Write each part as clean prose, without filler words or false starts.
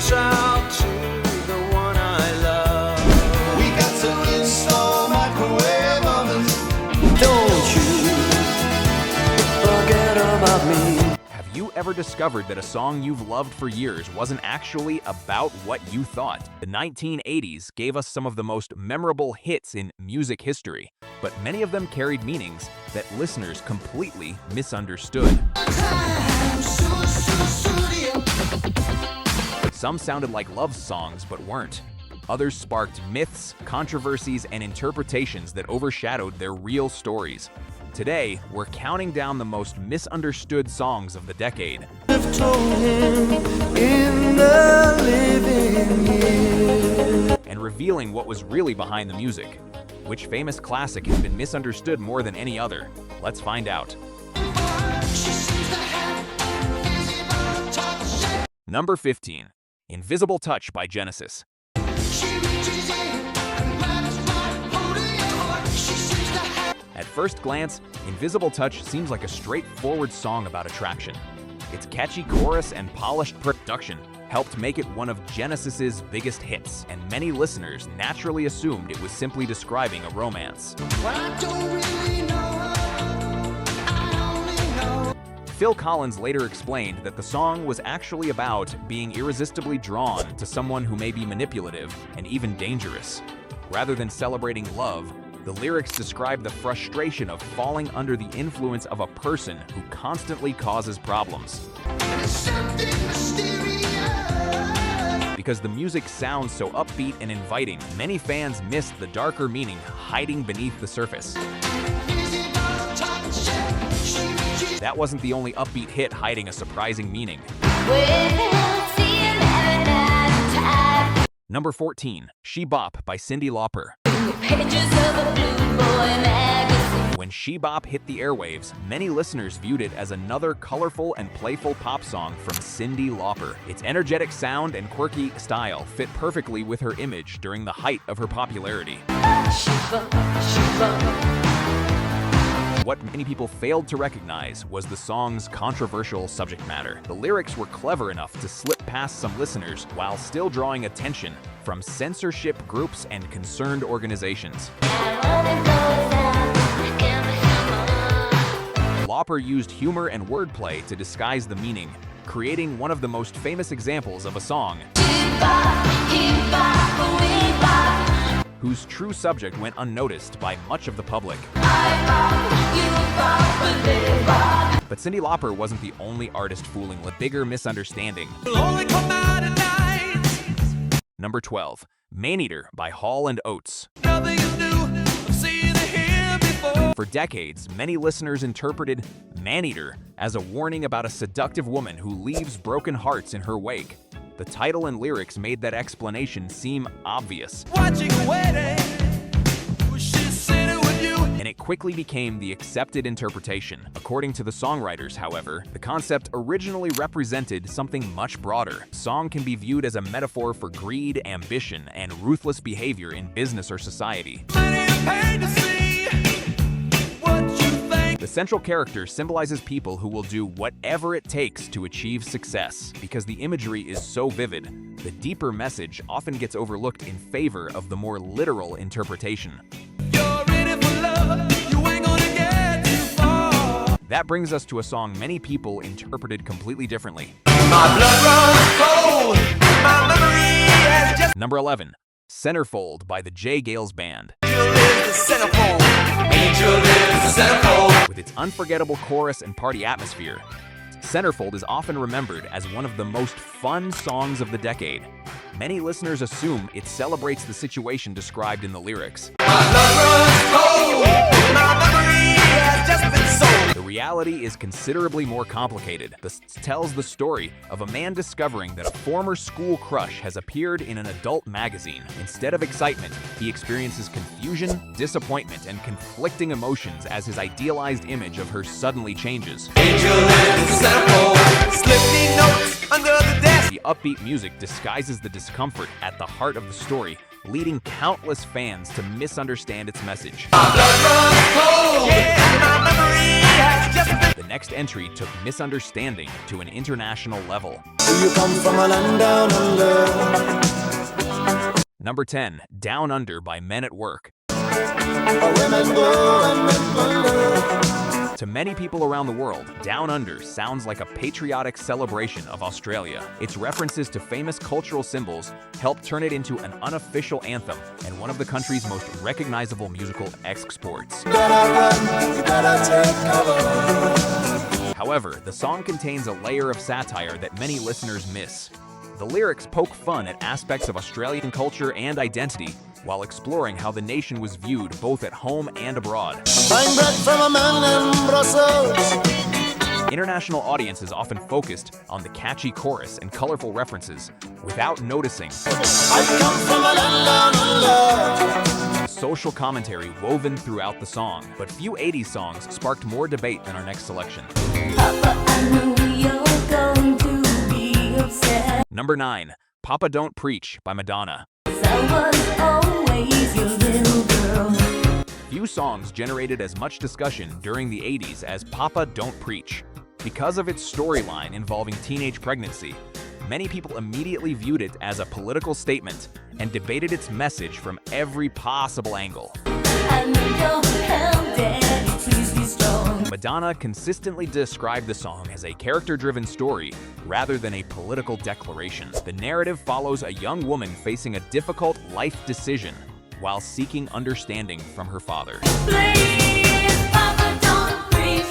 goes out to the one I love. We got to install microwave ovens. Don't you forget about me. Have you ever discovered that a song you've loved for years wasn't actually about what you thought? The 1980s gave us some of the most memorable hits in music history, but many of them carried meanings that listeners completely misunderstood. Some sounded like love songs but weren't. Others sparked myths, controversies, and interpretations that overshadowed their real stories. Today, we're counting down the most misunderstood songs of the decade. I've told him in the living year. And revealing what was really behind the music. Which famous classic has been misunderstood more than any other? Let's find out. Number 15. Invisible Touch by Genesis. At first glance, Invisible Touch seems like a straightforward song about attraction. Its catchy chorus and polished production helped make it one of Genesis's biggest hits, and many listeners naturally assumed it was simply describing a romance. Phil Collins later explained that the song was actually about being irresistibly drawn to someone who may be manipulative and even dangerous. Rather than celebrating love, the lyrics describe the frustration of falling under the influence of a person who constantly causes problems. Because the music sounds so upbeat and inviting, many fans missed the darker meaning hiding beneath the surface. That wasn't the only upbeat hit hiding a surprising meaning. Number 14, She Bop by Cyndi Lauper. When She Bop hit the airwaves, many listeners viewed it as another colorful and playful pop song from Cyndi Lauper. Its energetic sound and quirky style fit perfectly with her image during the height of her popularity. What many people failed to recognize was the song's controversial subject matter. The lyrics were clever enough to slip past some listeners while still drawing attention from censorship groups and concerned organizations. Lauper used humor and wordplay to disguise the meaning, creating one of the most famous examples of a song whose true subject went unnoticed by much of the public. But Cyndi Lauper wasn't the only artist fooling with bigger misunderstanding. Number 12, Maneater by Hall & Oates. For decades, many listeners interpreted Maneater as a warning about a seductive woman who leaves broken hearts in her wake. The title and lyrics made that explanation seem obvious. And it quickly became the accepted interpretation. According to the songwriters, however, the concept originally represented something much broader. Song can be viewed as a metaphor for greed, ambition, and ruthless behavior in business or society. The central character symbolizes people who will do whatever it takes to achieve success. Because the imagery is so vivid, the deeper message often gets overlooked in favor of the more literal interpretation. That brings us to a song many people interpreted completely differently. My blood runs cold. My memory has just... Number 11, Centerfold by the Geils Band. With its unforgettable chorus and party atmosphere, Centerfold is often remembered as one of the most fun songs of the decade. Many listeners assume it celebrates the situation described in the lyrics. My blood runs cold. My memory has just been sold. The reality is considerably more complicated. This tells the story of a man discovering that a former school crush has appeared in an adult magazine. Instead of excitement, he experiences confusion, disappointment, and conflicting emotions as his idealized image of her suddenly changes. Angel in the centerfold, slip me notes under the desk. The upbeat music disguises the discomfort at the heart of the story, leading countless fans to misunderstand its message. My blood runs cold. Yeah, my memory The next entry took misunderstanding to an international level. Do you come from a land down under? Number 10, Down Under by Men at Work. Women go and men wonder. To many people around the world, Down Under sounds like a patriotic celebration of Australia. Its references to famous cultural symbols helped turn it into an unofficial anthem and one of the country's most recognizable musical exports. You gotta run, you gotta take cover. However, the song contains a layer of satire that many listeners miss. The lyrics poke fun at aspects of Australian culture and identity, while exploring how the nation was viewed both at home and abroad. Buying bread from a man in Brussels. International audiences often focused on the catchy chorus and colorful references, without noticing I come from a land down under. social commentary woven throughout the song. But few 80s songs sparked more debate than our next selection. Papa, I know you're going to be upset. Number 9, Papa Don't Preach by Madonna. 'Cause I was always your little girl. Few songs generated as much discussion during the 80s as Papa Don't Preach. Because of its storyline involving teenage pregnancy, many people immediately viewed it as a political statement and debated its message from every possible angle. I know you're hell, Daddy, please be strong. Madonna consistently described the song as a character-driven story rather than a political declaration. The narrative follows a young woman facing a difficult life decision while seeking understanding from her father. Please, Papa, don't preach.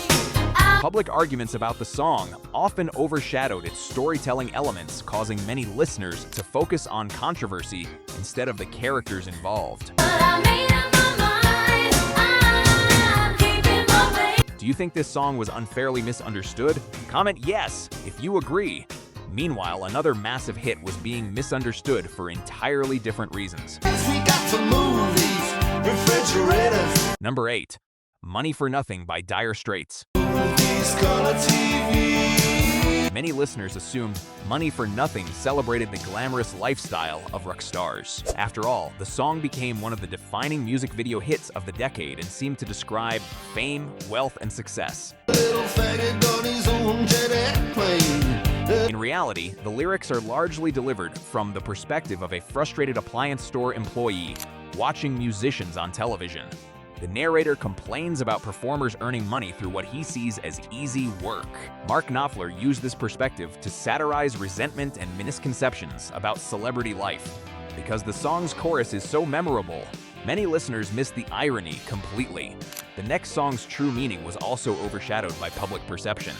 Public arguments about the song often overshadowed its storytelling elements, causing many listeners to focus on controversy instead of the characters involved. But I made up my mind. I'm keeping my faith. Do you think this song was unfairly misunderstood? Comment yes if you agree. Meanwhile, another massive hit was being misunderstood for entirely different reasons. We got to move these refrigerators. Number 8, Money for Nothing by Dire Straits. These color TV. Many listeners assumed Money for Nothing celebrated the glamorous lifestyle of rock stars. After all, the song became one of the defining music video hits of the decade and seemed to describe fame, wealth, and success. Little faggot on his own jet airplane. In reality, the lyrics are largely delivered from the perspective of a frustrated appliance store employee watching musicians on television. The narrator complains about performers earning money through what he sees as easy work. Mark Knopfler used this perspective to satirize resentment and misconceptions about celebrity life. Because the song's chorus is so memorable, many listeners miss the irony completely. The next song's true meaning was also overshadowed by public perception.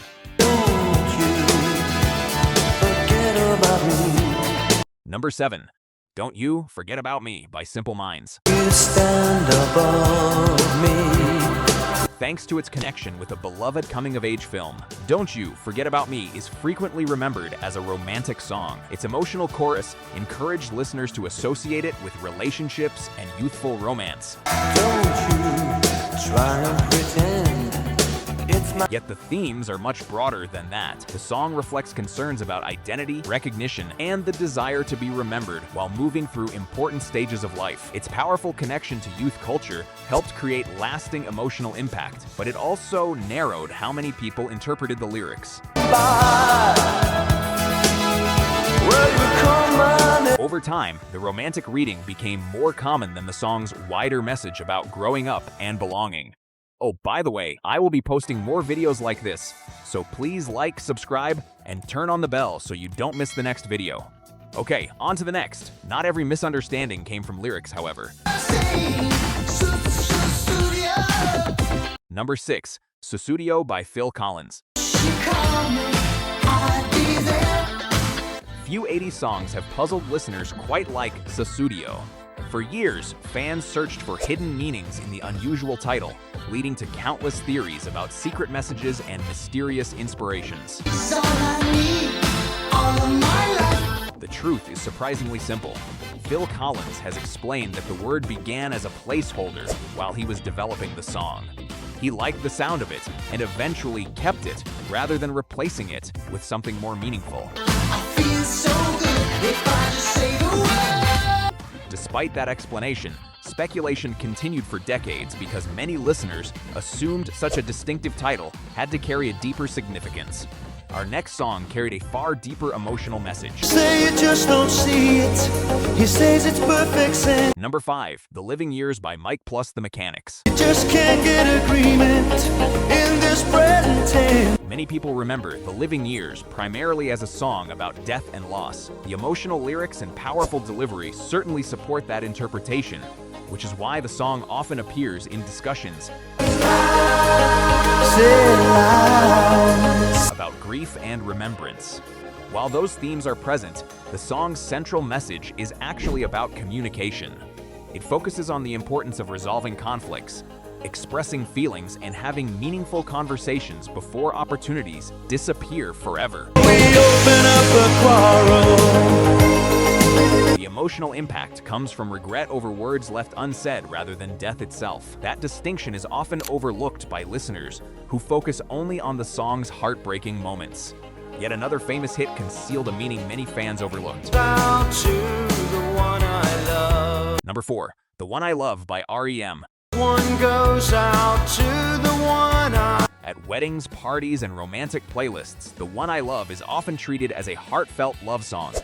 Number 7, Don't You Forget About Me by Simple Minds. You stand above me. Thanks to its connection with a beloved coming-of-age film, Don't You Forget About Me is frequently remembered as a romantic song. Its emotional chorus encouraged listeners to associate it with relationships and youthful romance. Don't you try and pretend it's my. Yet the themes are much broader than that. The song reflects concerns about identity, recognition, and the desire to be remembered while moving through important stages of life. Its powerful connection to youth culture helped create lasting emotional impact, but it also narrowed how many people interpreted the lyrics. Over time, the romantic reading became more common than the song's wider message about growing up and belonging. Oh, by the way, I will be posting more videos like this, so please like, subscribe, and turn on the bell so you don't miss the next video. Okay, on to the next. Not every misunderstanding came from lyrics, however. Number 6, Sussudio by Phil Collins. Few 80s songs have puzzled listeners quite like Sussudio. For years, fans searched for hidden meanings in the unusual title, leading to countless theories about secret messages and mysterious inspirations. The truth is surprisingly simple. Phil Collins has explained that the word began as a placeholder while he was developing the song. He liked the sound of it and eventually kept it rather than replacing it with something more meaningful. Despite that explanation, Speculation continued for decades because many listeners assumed such a distinctive title had to carry a deeper significance. Our next song carried a far deeper emotional message. Say you just don't see it. He says it's perfect sense. Number 5, The Living Years by Mike plus the Mechanics. You just can't get agreement in this present tense. Many people remember The Living Years primarily as a song about death and loss. The emotional lyrics and powerful delivery certainly support that interpretation, which is why the song often appears in discussions about grief and remembrance. While those themes are present, the song's central message is actually about communication. It focuses on the importance of resolving conflicts, expressing feelings, and having meaningful conversations before opportunities disappear forever. We open up a quarrel. The emotional impact comes from regret over words left unsaid rather than death itself. That distinction is often overlooked by listeners who focus only on the song's heartbreaking moments. Yet another famous hit concealed a meaning many fans overlooked. Out to the one I love. Number 4, The One I Love by R.E.M. One goes out to the one I. At weddings, parties, and romantic playlists, The One I Love is often treated as a heartfelt love song.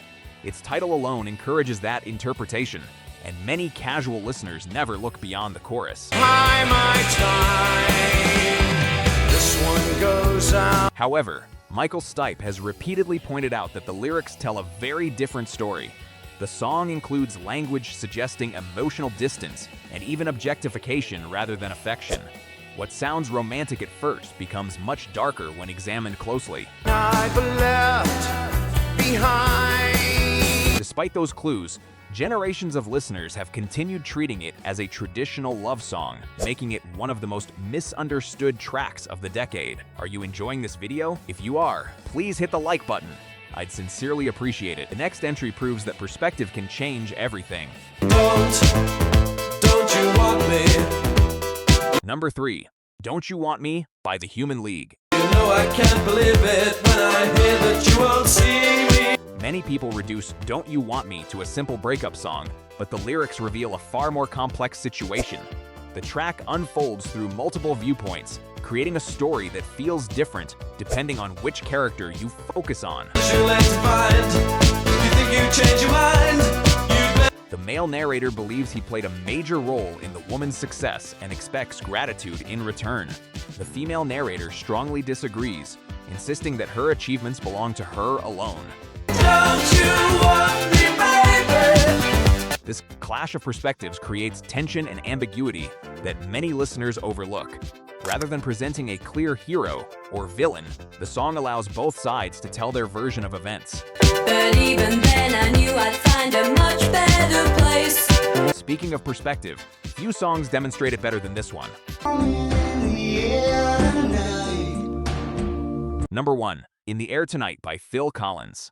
Its title alone encourages that interpretation, and many casual listeners never look beyond the chorus. Hi, my time. This one goes out. However, Michael Stipe has repeatedly pointed out that the lyrics tell a very different story. The song includes language suggesting emotional distance and even objectification rather than affection. What sounds romantic at first becomes much darker when examined closely. I've left behind. Despite those clues, generations of listeners have continued treating it as a traditional love song, making it one of the most misunderstood tracks of the decade. Are you enjoying this video? If you are, please hit the like button. I'd sincerely appreciate it. The next entry proves that perspective can change everything. Don't you want me? Number 3, Don't You Want Me by The Human League. You know I can't believe it when I hear that you won't see me. Many people reduce Don't You Want Me to a simple breakup song, but the lyrics reveal a far more complex situation. The track unfolds through multiple viewpoints, creating a story that feels different depending on which character you focus on. You like to find. You think you change your mind. The male narrator believes he played a major role in the woman's success and expects gratitude in return. The female narrator strongly disagrees, insisting that her achievements belong to her alone. Don't you want me, baby? This clash of perspectives creates tension and ambiguity that many listeners overlook. Rather than presenting a clear hero or villain, the song allows both sides to tell their version of events. But even then I knew I'd find a much better place. Speaking of perspective, few songs demonstrate it better than this one. Number 1, In the Air Tonight by Phil Collins.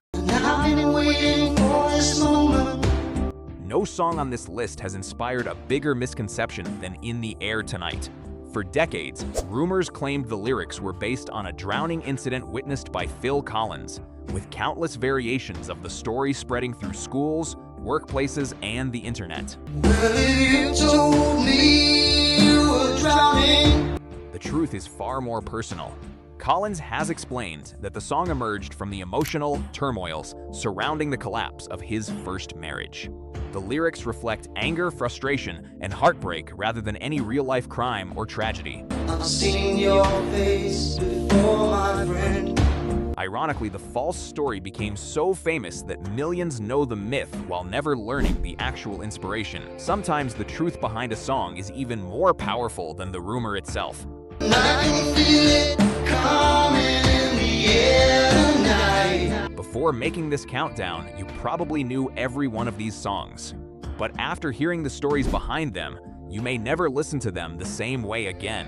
No song on this list has inspired a bigger misconception than In the Air Tonight. For decades, rumors claimed the lyrics were based on a drowning incident witnessed by Phil Collins, with countless variations of the story spreading through schools, workplaces, and the internet. The truth is far more personal. Collins has explained that the song emerged from the emotional turmoils surrounding the collapse of his first marriage. The lyrics reflect anger, frustration, and heartbreak rather than any real-life crime or tragedy. I've seen your face before, my friend. Ironically, the false story became so famous that millions know the myth while never learning the actual inspiration. Sometimes the truth behind a song is even more powerful than the rumor itself. And I can feel it coming in the air tonight. Before making this countdown, you probably knew every one of these songs. But after hearing the stories behind them, you may never listen to them the same way again.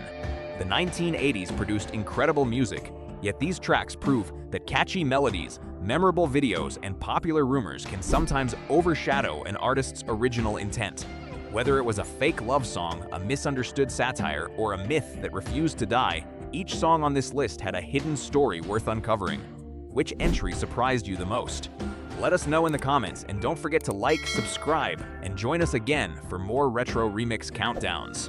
The 1980s produced incredible music, yet these tracks prove that catchy melodies, memorable videos, and popular rumors can sometimes overshadow an artist's original intent. Whether it was a fake love song, a misunderstood satire, or a myth that refused to die, each song on this list had a hidden story worth uncovering. Which entry surprised you the most? Let us know in the comments, and don't forget to like, subscribe, and join us again for more retro remix countdowns.